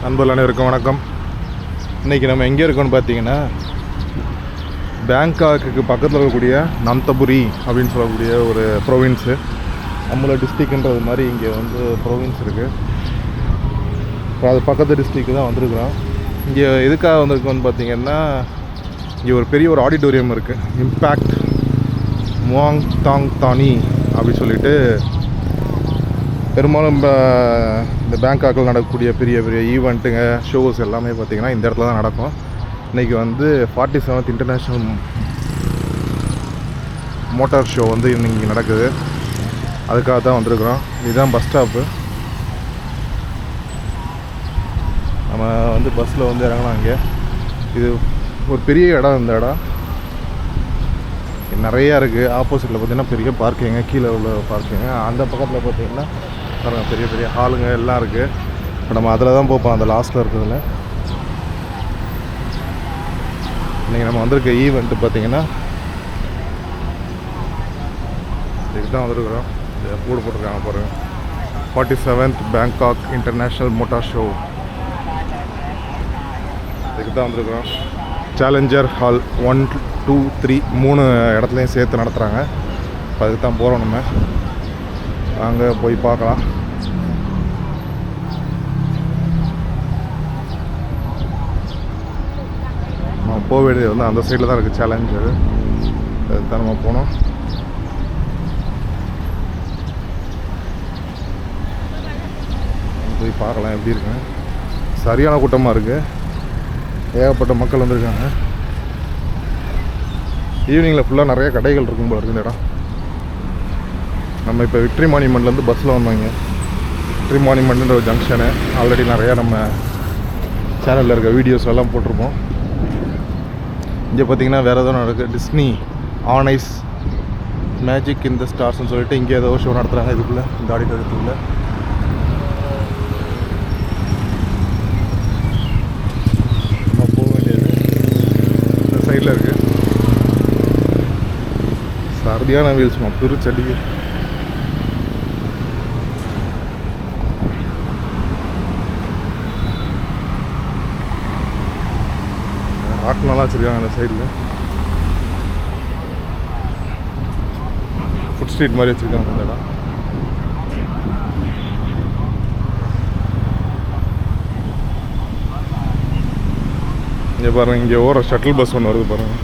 நண்பர்கள் அனைவருக்கும் வணக்கம். இன்றைக்கி நம்ம எங்கே இருக்கோம்னு பார்த்தீங்கன்னா, பேங்காக்கு பக்கத்தில் இருக்கக்கூடிய நந்தபுரி அப்படின்னு சொல்லக்கூடிய ஒரு ப்ரொவின்ஸு. நம்மள டிஸ்ட்ரிக்ன்றது மாதிரி இங்கே வந்து ப்ரொவின்ஸ் இருக்குது. இப்போ அது பக்கத்து டிஸ்ட்ரிக்கு தான் வந்திருக்கிறோம். இங்கே எதுக்காக வந்திருக்கோன்னு பார்த்தீங்கன்னா, இங்கே ஒரு பெரிய ஒரு ஆடிட்டோரியம் இருக்குது. இம்பேக்ட் முவாங் தாங் தானி அப்படின்னு சொல்லிட்டு பெரும்பாலும் இந்த பேங்காக்கில் நடக்கக்கூடிய பெரிய பெரிய ஈவெண்ட்டுங்க, ஷோஸ் எல்லாமே பார்த்திங்கன்னா இந்த இடத்துல தான் நடக்கும். இன்றைக்கி வந்து 47th இன்டர்நேஷ்னல் மோட்டார் ஷோ வந்து இன்றைக்கி நடக்குது. அதுக்காக தான் வந்திருக்கிறோம். இதுதான் பஸ் ஸ்டாப்பு. நம்ம வந்து பஸ்ஸில் வந்து இறங்கலாம். இங்கே இது ஒரு பெரிய இடம். இந்த இடம் நிறையா இருக்குது. ஆப்போசிட்டில் பார்த்திங்கன்னா பெரிய பார்க்கிங்க, கீழே உள்ள பார்க்கிங்க. அந்த பக்கத்தில் பார்த்திங்கன்னா பாருங்கள் பெரிய பெரிய ஹாலுங்க எல்லாம் இருக்குது. இப்போ நம்ம அதில் தான் போப்போம், அந்த லாஸ்ட்டில் இருக்கிறதுல. இன்றைக்கி நம்ம வந்திருக்க ஈவெண்ட்டு பார்த்திங்கன்னா இதுக்கு தான் வந்திருக்கிறோம். போர்டு போட்டிருக்காங்க பாருங்கள், 47th Bangkok international motor show. இதுக்கு தான் வந்திருக்கிறோம். சேலஞ்சர் ஹால் 1, 2, 3 3 இடத்துலையும் சேர்த்து நடத்துகிறாங்க. இப்போ அதுக்கு தான் போகிறோம். நம்ம அங்கே போய் பார்க்கலாம். நம்ம போக வேண்டியது வந்து அந்த சைடில் தான் இருக்குது சேலஞ்சர். அதுக்கு தான் நம்ம போனோம். போய் பார்க்கலாம் எப்படி இருக்குங்க. சரியான கூட்டமாக இருக்குது. ஏகப்பட்ட மக்கள் வந்திருக்காங்க. ஈவினிங்கில் ஃபுல்லாக நிறைய கடைகள் இருக்கும் போல இருக்குது இந்த இடம். நம்ம இப்போ விக்ட்ரி மான்யூமெண்ட்லேருந்து பஸ்ஸில் வந்தோங்க. விக்ட்ரி மான்யூமெண்ட்ன்ற ஒரு ஜங்ஷனு. ஆல்ரெடி நிறையா நம்ம சேனலில் இருக்க வீடியோஸ் எல்லாம் போட்டிருப்போம். இங்கே பார்த்திங்கன்னா வேறு எதுவும் நடக்குது. Disney on ice magic in the ஸ்டார்ஸ்ன்னு சொல்லிட்டு இங்கே ஏதோ ஷோ நடத்துகிறாங்க. இதுக்குள்ளே இந்த ஆடிட்டோரியத்துக்குள்ளே நம்ம போக வேண்டியது இந்த சைடில் இருக்குது. சரியான வீல்ஸ் பிரிச்சடி. ராட்னெல்லாம் வச்சுருக்காங்க அந்த சைடில். ஃபுட் ஸ்ட்ரீட் மாதிரி வச்சுருக்காங்க அந்த இடம். இங்கே பாருங்கள், இங்கே ஓர ஷட்டில் பஸ் ஒன்று வருது பாருங்கள்.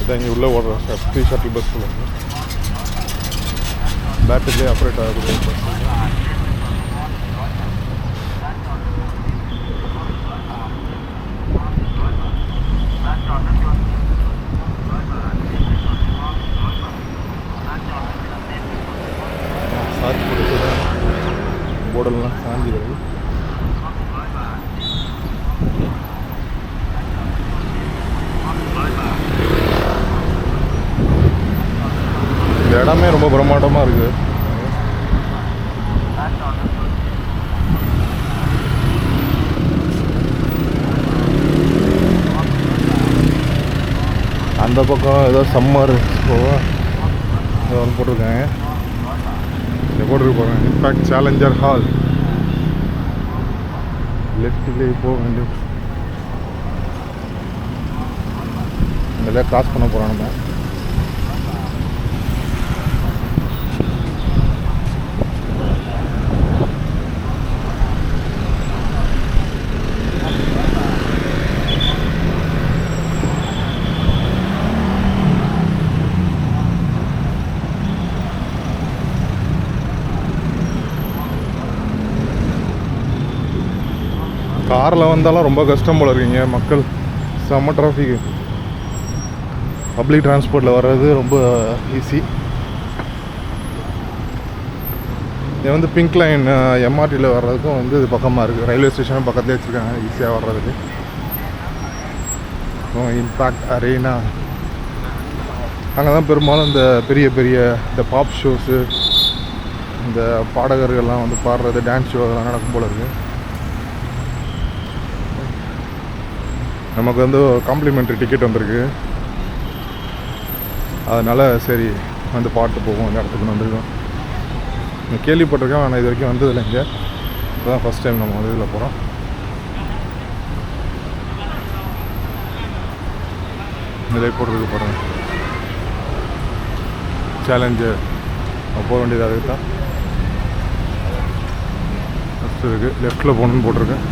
இதான் இங்கே உள்ளே ஓடுற ஃப்ரீ ஷட்டில் பஸ் வருது. பேட்டரிலே ஆப்ரேட் ஆகக்கூடிய பஸ். போர்டெல்லாம் சாஞ்சி வருது. இந்த இடமே ரொம்ப பிரம்மாண்டமாக இருக்குது. அந்த பக்கம் ஏதோ சம்மர் ஏதோ ஒன்று போட்டிருக்காங்க. இங்கே போட்டுருக்கு போகிறேன். Impact challenger hall. லெஃப்ட்லேயே போக வேண்டியது. இதில் கிராஸ் பண்ண போகிறோம் நம்ம. காரில் வந்தாலும் ரொம்ப கஷ்டம் போல இருக்கீங்க. மக்கள் செம்ம டிராஃபிக்கு. பப்ளிக் டிரான்ஸ்போர்ட்டில் வர்றது ரொம்ப ஈஸி. இது வந்து பிங்க் லைன் எம்ஆர்டியில் வர்றதுக்கும் வந்து இது பக்கமாக இருக்குது. ரயில்வே ஸ்டேஷனும் பக்கத்துலேயே வச்சுருக்காங்க ஈஸியாக வர்றதுக்கு. இம்பேக்ட் அரேனா அங்கே தான் பெரும்பாலும் இந்த பெரிய பெரிய இந்த பாப் ஷோஸு, இந்த பாடகர்கள்லாம் வந்து பாடுறது, டான்ஸ் ஷோ அதெல்லாம் நடக்கும் போல இருக்குது. நமக்கு வந்து காம்ப்ளிமெண்ட்ரி டிக்கெட் வந்திருக்கு. அதனால் சரி வந்து பாட்டு போவோம், இந்த இடத்துக்கு வந்திருக்கோம். நான் கேள்விப்பட்டிருக்கேன், ஆனால் இது வரைக்கும் வந்ததில்லை. இங்கே இதுதான் ஃபஸ்ட் டைம் நம்ம வந்து இதில் போகிறோம். இதில் போட்டிருக்கு பாருங்கள், சேலஞ்சு போக வேண்டியது. அதுக்கு தான் ஃபஸ்ட்டு இருக்குது, லெஃப்டில் போகணுன்னு போட்டிருக்கேன்.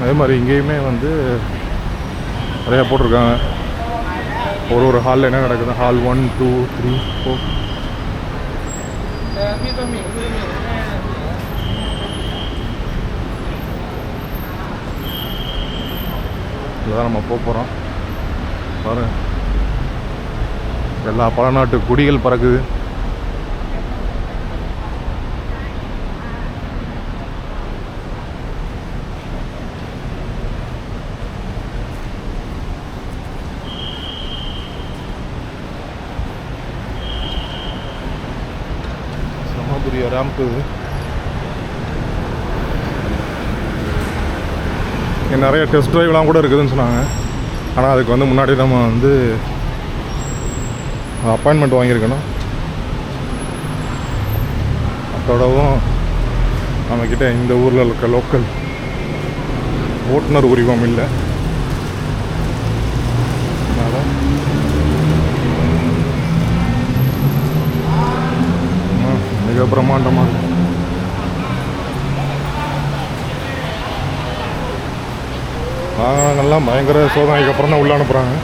அதே மாதிரி இங்கேயுமே வந்து நிறையா போட்டிருக்காங்க. ஒரு ஹாலில் என்ன நடக்குது, ஹால் 1, 2, 3, 4. இதுதான் நம்ம போகிறோம். பாருங்க, எல்லா பல நாட்டு கொடிகள் பறக்குது. சமபுரிய ரேம்ப்பு இங்கே நிறைய டெஸ்ட் ட்ரைவ்லாம் கூட இருக்குதுன்னு சொன்னாங்க. ஆனால் அதுக்கு வந்து முன்னாடி நம்ம வந்து அப்பாயின்மெண்ட் வாங்கியிருக்கணும். அதோடவும் நம்மக்கிட்ட இந்த ஊரில் இருக்க லோக்கல் ஓட்டுநர் உரிமம் இல்லை. அதனால் மிக பிரம்மாண்டமாக இருக்கு. வாகனங்கள்லாம் பயங்கர சோதனைக்கு அப்புறம் தான் உள்ளே அனுப்புகிறாங்க.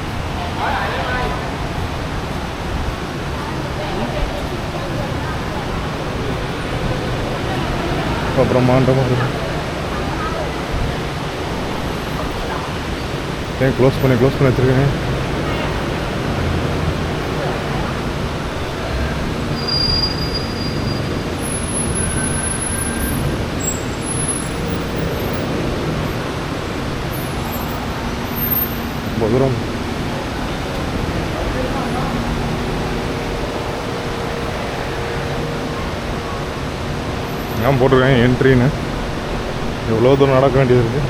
இப்போ பிரம்மாண்டமாக இருக்கு. ஏன் க்ளோஸ் பண்ணி வச்சுருக்கேன். ரொம்ப தூரம் நான் போட்டிருக்கேன் என்ட்ரின்னு. எவ்வளோ தூரம் நடக்க வேண்டியது இருக்குது.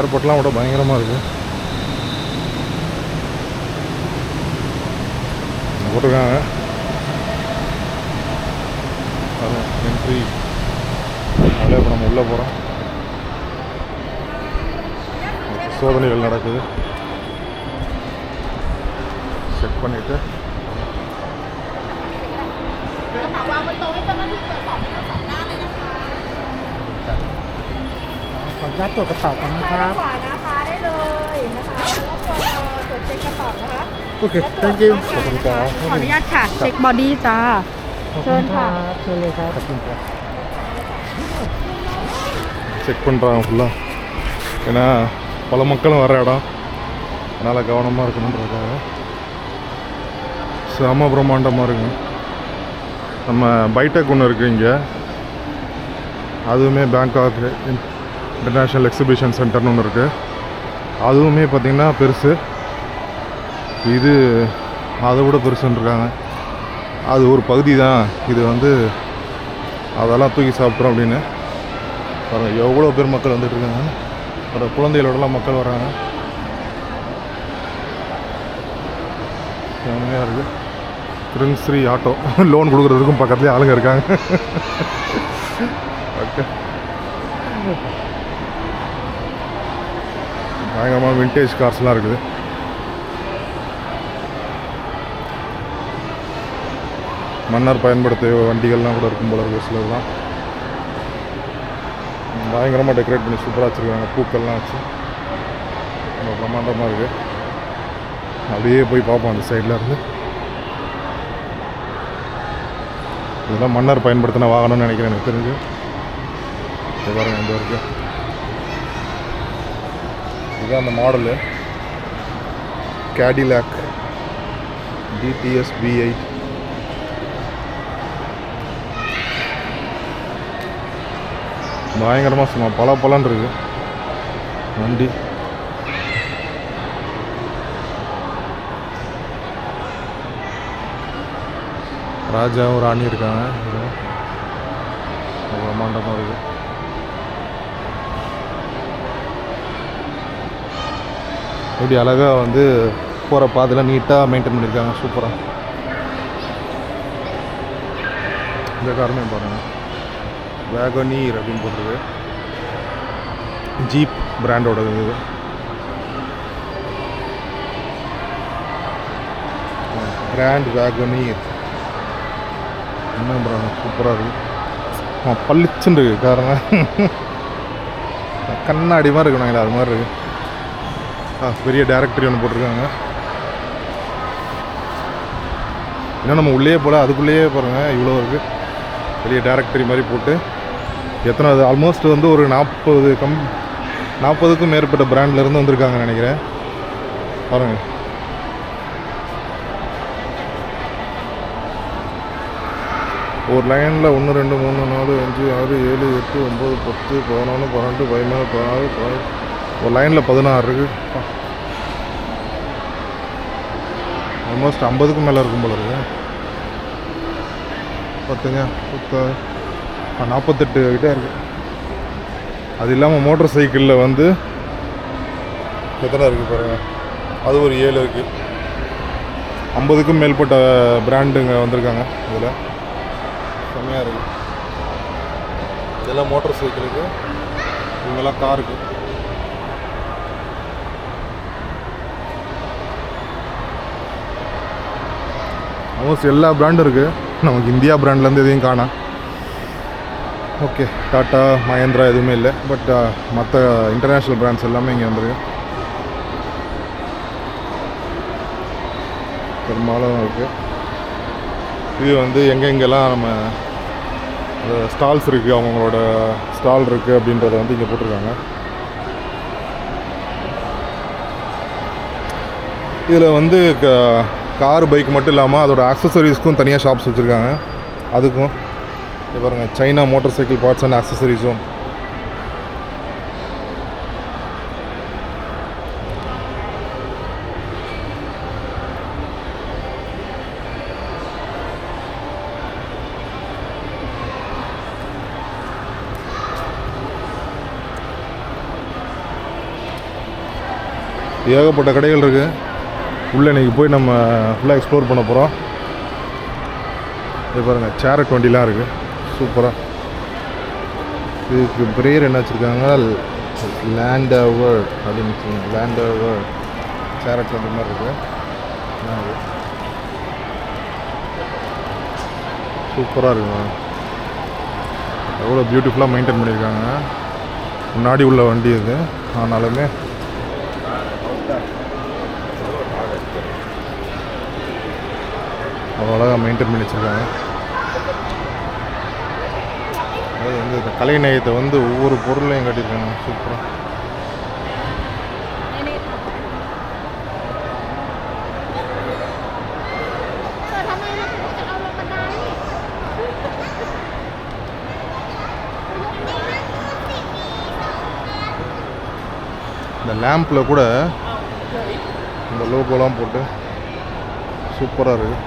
ஏர்போர்ட்லாம் விட பயங்கரமாக இருக்குது. போட்டிருக்காங்க என்ட்ரி. அதில் இப்போ நம்ம உள்ளே போகிறோம். சோதனைகள் நடக்குது. செக் பண்ணிவிட்டுขออนุญาตตรวจกระเป๋าก่อนนะครับ ขวานะคะได้เลยนะคะแล้วก็ตรวจเช็คกระเป๋านะคะ โอเค thank you ขอบคุณครับ ขออนุญาตค่ะ เช็คบอดี้จ้า เชิญค่ะ เชิญเลยครับ ขอบคุณครับசெக் பண்ணுறாங்க ஃபுல்லாக. ஏன்னா பல மக்களும் வர இடம், அதனால் கவனமாக இருக்கணுன்றதுக்காக. செம பிரம்மாண்டமாக இருக்குங்க. நம்ம பைடெக் ஒன்று இருக்குது இங்கே, அதுவுமே பேங்காக் இன்டர்நேஷ்னல் எக்ஸிபிஷன் சென்டர்னு ஒன்று இருக்குது. அதுவுமே பார்த்திங்கன்னா பெருசு. இது அதை விட பெருசுன்னு இருக்காங்க. அது ஒரு பகுதி தான். இது வந்து அதெல்லாம் தூக்கி சாப்பிட்றோம் அப்படின்னு பாருங்கள். எவ்வளோ பேர் மக்கள் வந்துட்டுருக்காங்க. ஒரு குழந்தைகளோடலாம் மக்கள் வர்றாங்க. செம்மையாக இருக்குது. கிருங்ஸ்ரீ ஆட்டோ லோன் கொடுக்குறதுக்கும் பக்கத்துலேயே ஆளுங்க இருக்காங்க. ஓகே, பயங்கரமாக விண்டேஜ் கார்ஸ்லாம் இருக்குது. மன்னர் பயன்படுத்திய வண்டிகள்லாம் கூட இருக்கும் போல இருக்குது. சிலதுலாம் பயங்கரமாக டெக்கரேட் பண்ணி சூப்பராக வச்சுருக்காங்க. பூக்கள்லாம் வச்சு ரொம்ப பிரம்மாண்டமாக இருக்குது. அப்படியே போய் பார்ப்போம் அந்த சைடில் இருந்து. இதெல்லாம் மன்னர் பயன்படுத்தின வாகனம்னு நினைக்கிறேன் எனக்கு தெரிஞ்சு. இது பாருங்க இந்த இருக்குது. இதுதான் அந்த மாடலு கேடிலாக் DTS B8. பயங்கரமாக சும்மா பலன்னு இருக்குது வண்டி. ராஜாவும் ராணி இருக்காங்க. பிரம்மாண்டமாக இருக்குது. இப்படி அழகாக வந்து போகிற பாதையில் நீட்டாக மெயின்டைன் பண்ணியிருக்காங்க. சூப்பராக. இந்த காருமே பாருங்கள், வேகனீர் அப்படின்னு போட்டிருக்கு. ஜீப் பிராண்டோட இது. கிராண்ட் வேகனீர் என்ன பிராண்ட், சூப்பராக இருக்குது. பளிச்சுன்னு இருக்குது காரணம், கண்ணாடி மாதிரி இருக்கணுங்களா அது மாதிரி இருக்குது. பெரிய டேரக்டரி ஒன்று போட்டிருக்காங்க. இன்னும் நம்ம உள்ளே போல் அதுக்குள்ளேயே பாருங்கள் இவ்வளோ இருக்குது. பெரிய டேரக்டரி மாதிரி போட்டு எத்தனை ஆல்மோஸ்ட் வந்து ஒரு 40க்கும் மேற்பட்ட பிராண்ட்லேருந்து வந்திருக்காங்கன்னு நினைக்கிறேன். பாருங்கள், ஒரு லைனில் 1 2 3 4 5 6 7 8 9 10 11 12 13 14 ஒரு லைனில் 16 இருக்குது. ஆல்மோஸ்ட் 50க்கும் மேலே இருக்கும் போல இருக்குது. பார்த்துங்க, 48 கிட்டே இருக்குது. அது இல்லாமல் மோட்டர் சைக்கிளில் வந்து எத்தனை இருக்குது பாருங்கள், அது ஒரு 7 இருக்குது. 50க்கும் மேற்பட்ட பிராண்டுங்க வந்திருக்காங்க. இதில் செம்மையாக இருக்குது. இதெல்லாம் மோட்டர் சைக்கிளுக்கு, இவங்கெல்லாம் காருக்கு. ஆல்மோஸ்ட் எல்லா பிராண்டும் இருக்குது. நமக்கு இந்தியா பிராண்ட்லேருந்து எதையும் காணோம். ஓகே, டாட்டா மஹேந்திரா எதுவுமே இல்லை. பட் மற்ற இன்டர்நேஷ்னல் பிராண்ட்ஸ் எல்லாமே இங்கே வந்துருக்கு. பெரும்பாலும் இருக்குது. இது வந்து எங்கெங்கெல்லாம் நம்ம ஸ்டால்ஸ் இருக்குது, அவங்களோட ஸ்டால் இருக்குது அப்படின்றத வந்து இங்கே போட்டிருக்காங்க. இதில் வந்து கார் பைக் மட்டும் இல்லாமல் அதோட ஆக்சசரிஸ்க்கும் தனியாக ஷாப்ஸ் வச்சுருக்காங்க. அதுக்கும் இது பாருங்கள், China motorcycle parts and ஆக்சசரிஸும். ஏகப்பட்ட கடைகள் இருக்குது. உள்ளே இன்றைக்கி போய் நம்ம ஃபுல்லாக எக்ஸ்ப்ளோர் பண்ண போகிறோம். இது பாருங்கள், சேரட் வண்டிலாம் இருக்குது. சூப்பராக. இதுக்கு பேர் என்ன வச்சுருக்காங்க, லேண்டவர் அப்படின்னு வச்சுருக்காங்க. லேண்டவர் சேரட் வண்டி மாதிரி இருக்குது. சூப்பராக இருக்குங்க. எவ்வளோ பியூட்டிஃபுல்லாக மெயின்டைன் பண்ணியிருக்காங்க. முன்னாடி உள்ள வண்டி இது, ஆனாலுமே அவ்வளோ அழகாக மெயின்டைன் பண்ணி வச்சுருக்காங்க. அது வந்து இந்த கலை நயத்தை வந்து ஒவ்வொரு பொருளையும் கட்டியிருக்காங்க. சூப்பராக. இந்த லேம்பில் கூட இந்த லோகோலாம் போட்டு சூப்பராக இருக்குது.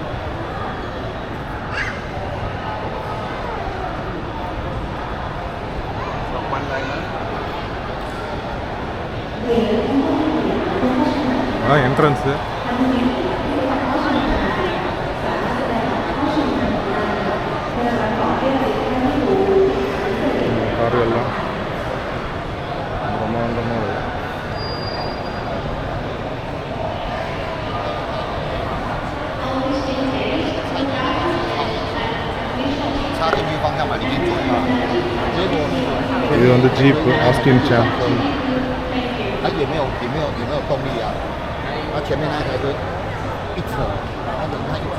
அதான் என்ட்ரன்ஸு. காரு எல்லாம் பிரம்மாண்டமாக இருக்குது. இது வந்து ஜீப் ஆஸ்டின் சாம்ப். 它也没有动力啊，然后前面那一台就一扯，然后等它一扯，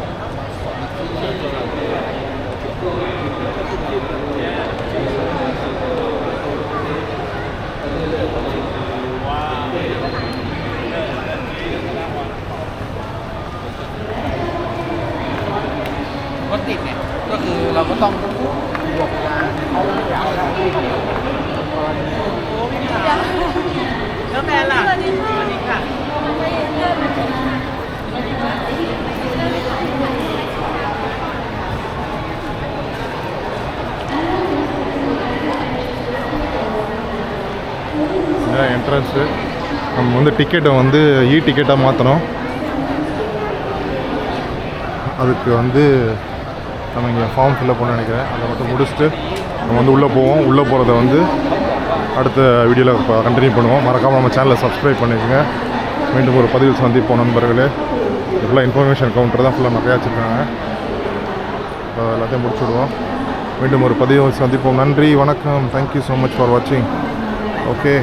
手一รถติดเนี่ยก็คือเราก็ต้องบวกเวลาเข้าอยากได้แล้วแฟนล่ะสวัสดีค่ะ என்ட்ரன்ஸு. நம்ம வந்து டிக்கெட்டை வந்து டிக்கெட்டாக மாற்றணும். அதுக்கு வந்து நம்ம இங்கே ஃபார்ம் ஃபில்அப் பண்ண நினைக்கிறேன். அதை மட்டும் முடிச்சுட்டு நம்ம வந்து உள்ளே போவோம். உள்ளே போகிறத வந்து அடுத்த வீடியோவில் கண்டினியூ பண்ணுவோம். மறக்காமல் நம்ம சேனலை சப்ஸ்கிரைப் பண்ணிக்கோங்க. மீண்டும் ஒரு பதிவில் சந்திப்போம் நண்பர்களே. இது ஃபுல்லாக இன்ஃபர்மேஷன் கவுண்டர் தான் ஃபுல்லாக நிறையா வச்சுருக்காங்க. எல்லாத்தையும் முடிச்சு விடுவோம். மீண்டும் ஒரு பதிவில் சந்திப்போம். நன்றி, வணக்கம். தேங்க்யூ ஸோ மச் ஃபார் வாட்சிங். ஓகே.